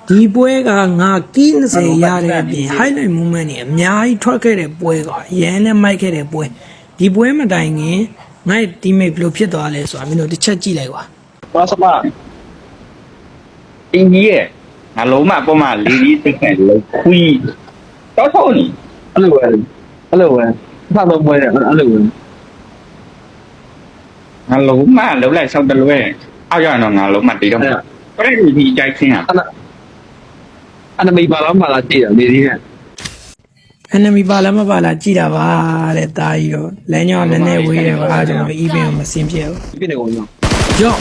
ဒီပွဲကငါကီး20ရတဲ့အပြင် highlight moment တွေအများကြီးထွက်ခဲ့တဲ့ပွဲကရန်နဲ့မိုက်ခဲ့တဲ့ပွဲဒီပွဲမတိုင်ခင်ငါ့ teammate ဘယ်လိုဖြစ်သွားလဲဆိုတာမင်းတို့တစ်ချက်ကြည့်လိုက်ကွာ ဘာစပါအင်းကြီးရဲ့ငါလုံးမပေါ်မှာလေးလေးသိခဲ့လို့ခွီးတော့ထုံးနေအဲ့လိုပဲဖတ်တော့ပွဲတယ်အဲ့လိုပဲငါလုံးမလုံးလိုက်ဆောက်တယ်လို့ပဲအောက်ရအောင်ငါလုံးမတီးတော့ก็ได้ดูดีใจขึ้นอ่ะอันนั้นมีบาลานซ์มาละจริงอ่ะดีๆเนี่ย enemy ပါလားမပါလားကြည့်တာပါတဲ့တာကြီးတော့လမ်းကြောင်းနည်းနည်းဝေးတယ်ပါကျွန်တော် even ကိုမစင်ပြဲဘူး ပြည့်နေကုန်ရော ရော့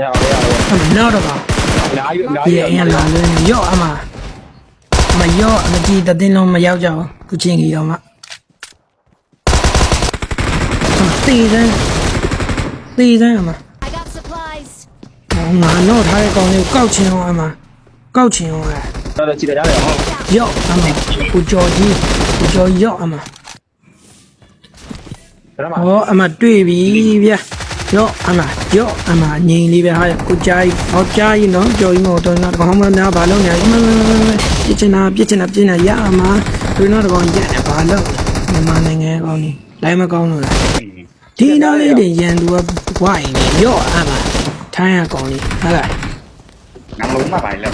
ရနောက်တော့ပါ လာယူလာ ဒီအရင်လာလဲရော့အမရော့အမကြည့်တသိန်းလုံးမရောက်ကြဘူးခုချင်းကြီးတော့မှတေးစမ်းအမ I got supplies. ငါတော့ထားတဲ့ကောင်လေးကိုကောက်ချင်အောင်အမကောက်ချင်အောင် တော့ကြည့်ရတယ်ဟော ရော့အမကိုကြော်ရော့အမ ဒါမှ ဟောအမတွေ့ပြီဗျာရော့အမငိန်လေးပဲဟာကိုကြားကြီးဟောကြားကြီးနော်ကြော်ကြီးမဟုတ်တော့တော့ကောင်းမနာဘာလို့ညာပြစ်ချင်တာရအမတို့တော့ကောင်းရက်တယ်ဘာလို့မြန်မာနိုင်ငံကောင်းနေလိုက်မကောင်းလို့လားဒီနောက်လေးတင်ရန်သူကဝိုင်းနေရော့အမထိုင်းရကောင်းလေးဟာလား ငါလုံးမပါလဲ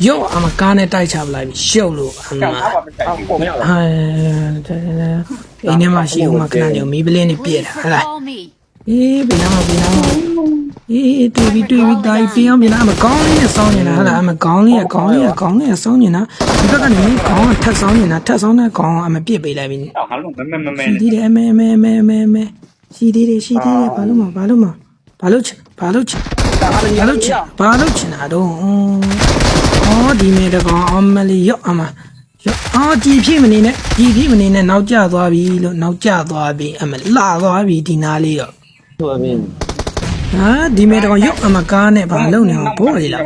ရော့အမကားနဲ့တိုက်ချပလိုက်ပြီရှုပ်လို့အမ အောက်ပါမတိုက်ဘူးကိုမရဘူး အိမ်ထဲမှာရှိဦးမှာခဏနေမီးပလင်းနေပြည့်တာဟာလား Call me. အေးဘယ်နာမှာအေးတွေ့ပြီဒါကြီးပြင်အောင်ပြင်လာမကောင်းလေးနဲ့စောင်းနေတာဟာလားအမကောင်းလေးကစောင်းနေတာဒီဘက်ကနေမင်းကောင်းထက်စောင်းနေတာထက်စောင်းတဲ့ကောင်းအမပြစ်ပေးလိုက်ပြီ အော်ဟာလုံးမဲ ရှိသေးတယ်အမဲရှိသေးတယ်ဘာလို့ချင်တာတော့အော်ဒီမေတကောင်အမလေးရော့အမအော်ဒီဖြစ်မနေနဲ့နောက်ကျသွားပြီလို့နောက်ကျသွားပြီအမလှသွားပြီဒီနားလေးတော့ ဆိုပြီ ဟာဒီမေတကောင်ရော့အမကားနဲ့ဘာလုပ်နေအောင်ဘိုးရီလား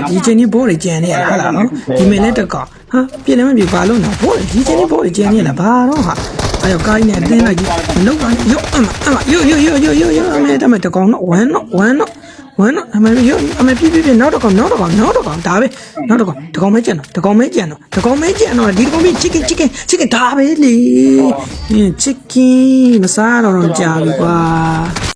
ဒီချိန်ကြီးဘိုးရီကြံနေရလားဟာလားနော်ဒီမေလည်းတကောင်ဟာပြင်းလည်းမပြဘာလုပ်နေဘိုးရီဒီချိန်ကြီးဘိုးရီကြံနေလားဘာတော့ဟာအဲ့တော့ကားကြီးနဲ့အတင်းလိုက်ကြီးမလုပ်ပါနဲ့ရော့အမရော့အမေတမတကောင်တော့ဝမ်းတော့အမေရောအမေပြနောက်တော့ဒါပဲနောက်တော့တကောင်မဲကြံတော့ဒီတကောင်ပြ chicken ဒါပဲလေchicken မစားတော့ကြာပြီကွာ